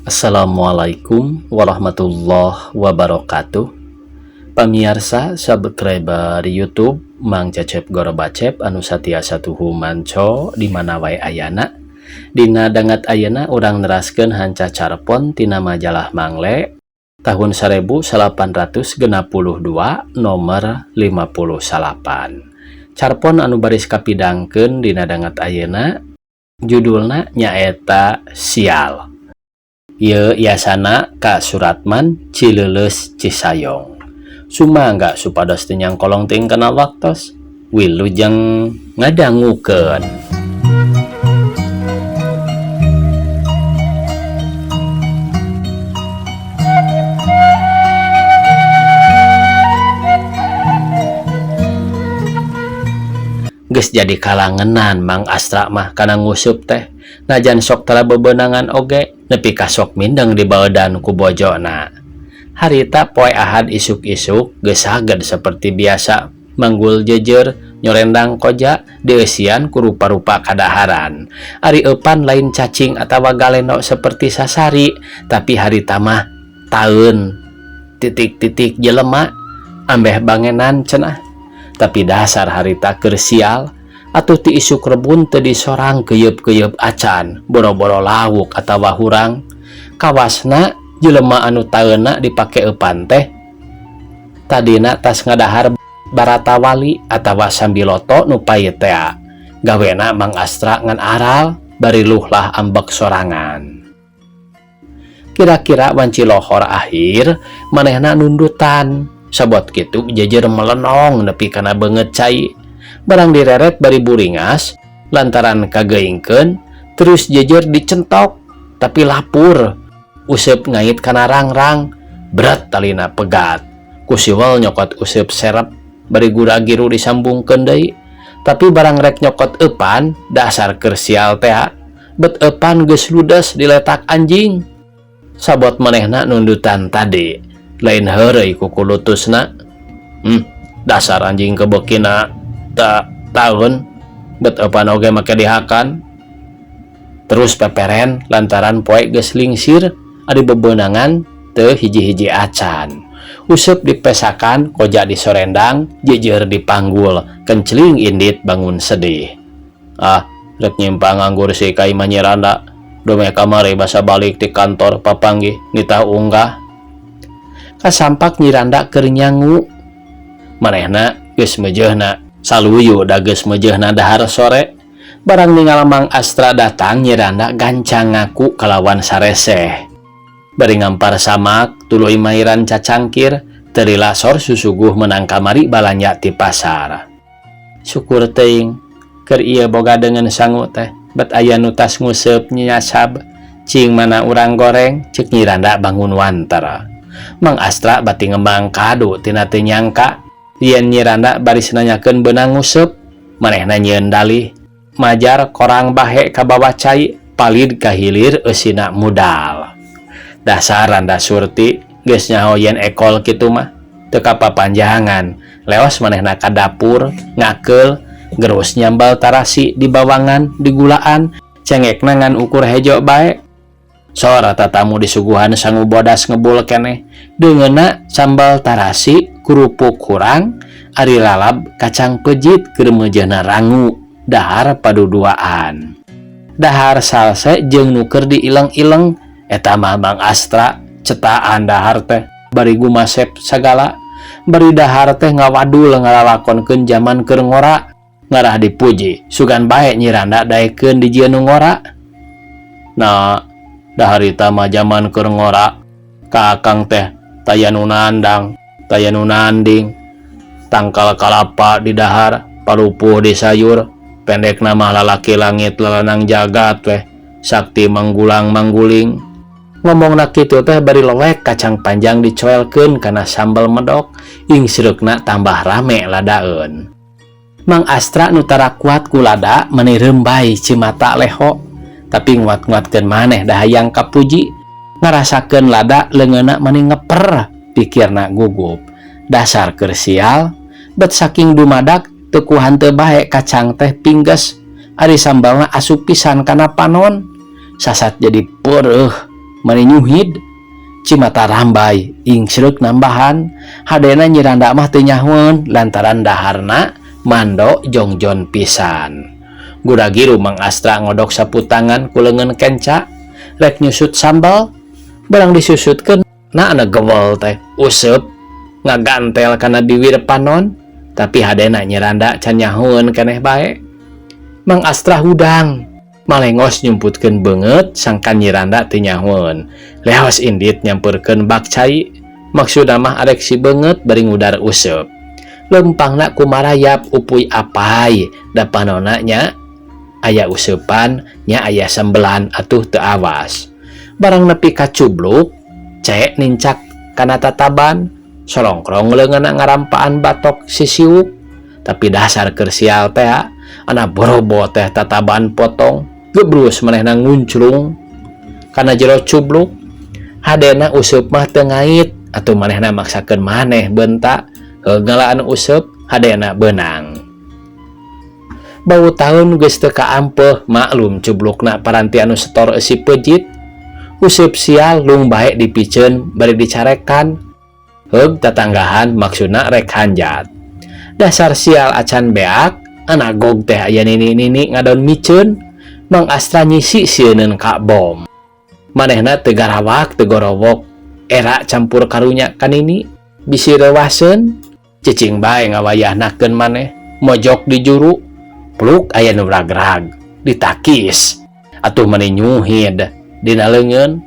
Assalamualaikum warahmatullahi wabarakatuh. Pamirsa subscriber YouTube Mang Cecep Gorobacep anu satiasa tuhu manco di mana wae ayana. Dina dangat ayana urang neraskeun hanca carpon tina majalah Mangle tahun 1862 nomor 58. Carpon anu baris kapidangkeun dina dangat ayana judulna nyaeta Sial. Ye yasana Kak Suratman Cileuleus Cisayong. Sumangga supados teu nyangkolong teu kenal waktos. Wilujeng ngadangukeun. Geus jadi kalangenan Mang Astra mah kana ngusup teh. Najan sok tara bebenangan oge nepi ka sok mindeng di baeudan ku bojona. Harita poe Ahad isuk-isuk geus saged saperti biasa manggul jejer nyorendang koja dieusian ku rupa-rupa kadaharan. Ari eupan lain cacing atawa galeno seperti sasari, tapi harita mah taeun titik-titik jelema ambeh bangenan cenah. Tapi dasar harita keur sial atuh ti isuk rebun teu disorang keuyeub-keuyeub acan boro-boro lawuk atawa hurang. Kawasna jelema anu taeuna dipake eupan teh tadina tas ngadahar barata wali atawa sambiloto nu payet tea. Gawena Mang Astra ngan aral bari luhlah ambek sorangan. Kira-kira wanci lohor akhir manehna nundutan. Sabot kitu jejer melenong nepi kana beungeut cai. Barang direret bari buringas lantaran kageingkeun terus jejer dicentok tapi lapur. Useup ngait kana rangrang berat talina pegat. Ku siwel nyokot useup serep bari gura-giru disambungkeun deui. Tapi barang rek nyokot eupan dasar keur sial teh bet eupan geus ludes diletak anjing. Sabot manehna nundutan tadi lain heureuy ku kulutusna. Dasar anjing kebekina tak taun bet eupan oge make dihakan. Terus peperen lantaran poe geus lingsir ari bebeunangan teu hiji-hiji acan. Useup dipesakan koja disorendang jejer dipanggul kenceling indit bangun sedih. Rek nyimpang nganggur si Kai Manyiranda dome kamari basa balik ti kantor papanggih nitah unggah. Kasampak Nyiranda keur nyangu. Manehna geus meujeuhna saluyu da geus meujeuhna dahar sore. Barang ningal Mang Astra datang Nyiranda gancang ngaku kalawan sareseh. Bari ngampar samak tuluy mairan cacangkir teu lasor susuguh menang kamari balanja ti pasar. Syukur teuing keur ieu boga dengan sangu teh bet aya nu tas nguseup nyasab cing mana urang goreng ceuk Nyiranda bangun wanter. Mang Astra bati ngembang kado tina teu nyangka yen Nyiranda baris nanyakeun beunang nguseup. Manehna nyieun dalih majar korang bahe ka bawah cai palid ka hilir eusina mudal. Dasar Randa Surti geus nyaho yen ekol kitu mah teu kapapanjangan. Leos manehna ka dapur ngakeul gerus nyambal tarasi di bawangan digulaan cengekna ngan ukur hejo bae. Sora tatamu disuguhan sangu bodas ngebul keneh deungeuna sambal tarasi kerupuk kurang ari lalab kacang pejit keur meujeuhna rangu dahar paduduaan. Dahar salse jeung nu keur diileng-ileng eta mah Mang Astra cetaan dahar teh bari gumasep sagala. Bari dahar teh ngawadul ngalalakonkeun jaman keur ngora ngarah dipuji sugan bae Nyiranda daekeun dijieun nu ngora. Nah daharita mah jaman keur ngora ka akang teh taya nu nandang taya nu nanding tangkal kalapa di dahar parupuh di sayur pendekna mah lalaki langit lalanang jagat weh sakti manggulang mangguling. Ngomongna kitu teh bari lelek kacang panjang dicoelkeun kana sambal medok ing sirukna tambah rame ladaeun. Mang Astra nu tara kuat ku lada menirem bae cimata leho tapi nguat-nguatkeun maneh dah hayang kapuji. Ngarasakeun lada leungeunna meni ngeper pikirna gugup. Dasar keur sial bet saking dumadak teu kuhan teu bae kacang teh pingges ari sambalna asup pisan kana panon. Sasat jadi peureuh mani nyuhid cimata rambai ingsrek nambahan hadena nyiranda mah teu nyahoeun lantaran daharna mando jongjon pisan. Guragiru Mang Astra ngodok saputangan ku leungeun kenca rek nyusut sambal barang disusutkeun na gewel teh useup ngagantel kana bibir panon tapi hadena nyiranda can nyahoeun keneh bae. Mang Astra hudang malengos nyumputkeun beungeut sangkan nyiranda teu nyahoeun. Leos indit nyamperkeun bak cai maksudna mah arek si beungeut bari ngudar useup. Lempangna kumarayap upuy apai da panonna nya aya useupan nya aya sembelan atuh teu awas. Barang nepi ka cubluk cek nincak kana tataban solongkrong leungeunna ngarampaan batok sisiuk tapi dasar keur sial teh ana borobo teh tataban potong gebrus manehna ngunclung kana jero cubluk. Hadena useup mah teu ngait atuh manehna maksakeun maneh beunta heungeulaan useup hadena beunang. Bau taun geus teu kaampeuh maklum cublukna paranti anu setor eusi peujit. Useup sial lung bae dipiceun bari dicarekan. Heug tatanggahan maksudna rek hanjat. Dasar sial acan beak anak gog teh aya nini-nini ngadon miceun. Mang Astra nyisi sieunneun ka bom. Manehna teu garawak teu gorowok era campur karunya kanini bisi rewaseun cicing bae ngawayahnakeun maneh mojok di juru pluk aya nu ragrag ditakis atuh maneh nyuhid dina leungeun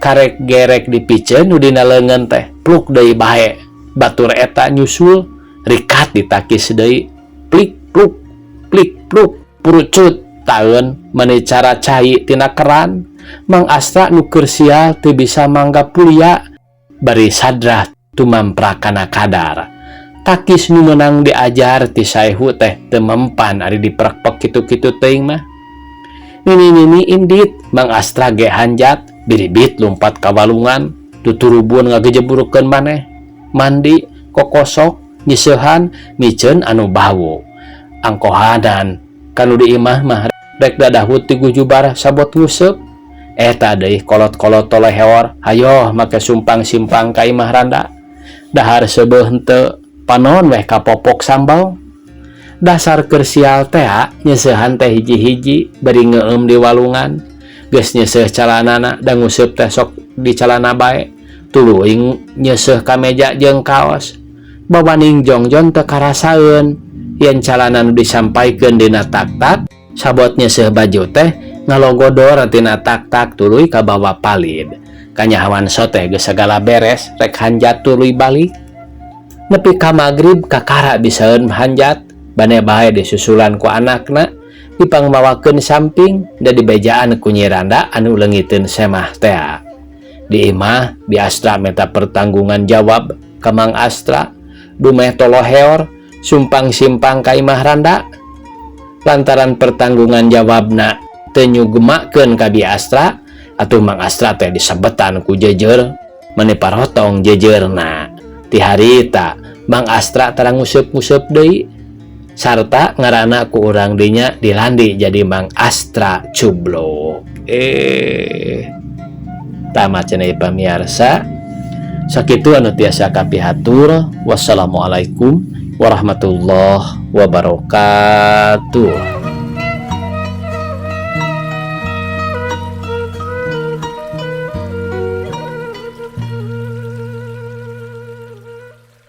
karek gerek dipiceun nu dina leungeun teh pluk deui bae batur eta nyusul rikat ditakis deui plik pluk plik pluk purucut taeun maneh cara cai tina keran. Mang Astra nu keur sial teu bisa mangga pulia bari sadrah tumamprak kana kadar. Takis nu meunang diajar ti saehu teh teu mempan ari diperek-pek kitu-kitu teuing mah. Nini-nini indit Mang Astra ge hanjat biribit lumpat ka walungan tuturubun ngagejeburukeun maneh mandi kokosok nyiseuhan miceun anu bau angkohanan kanu di imah mah rek dadahut ti gujubar sabot nguseup. Eta deui kolot-kolot toleh heor hayo make sumpang simpang ka imah randa dahar seubeuh henteu panon weh kapopok sambal. Dasar keur sial teh nyeseuhan teh hiji-hiji bari ngeueum di walungan geus nyeseuh calanana da nguseup teh sok di calana bae tuluy nyeseuh ka meja jeung kaos bawaning jongjon teu karasaeun yen calana nu disampaikeun dina tak-tak sabot nyeseuh baju teh ngalogodor tina tak-tak tuluy ka bawa palid. Kanyahoan soteh geus sagala beres rek hanjat tuluy balik. Nepi ka magrib kakara bisaeun hanjat bane bae disusulan ku anakna dipangbawakeun samping da dibejaan ku Nyiranda anu leungiteun semah teh. Di imah Bi Astra meta pertanggungan jawab ka Mang Astra dumeh toloheor sumpang simpang ka imah Randa. Lantaran pertanggungan jawabna teu nyugemakeun ka Bi Astra atuh Mang Astra teh disabetan ku jejer mani parotong jejerna. Ti harita Mang Astra tarang nguseup-nguseup deui sarta ngaranna ku urang dinya dilandi jadi Mang Astra Cubluk. Tamat cenah pamirsa. Sakitu anu tiasa kapihatur. Wassalamualaikum warahmatullahi wabarakatuh.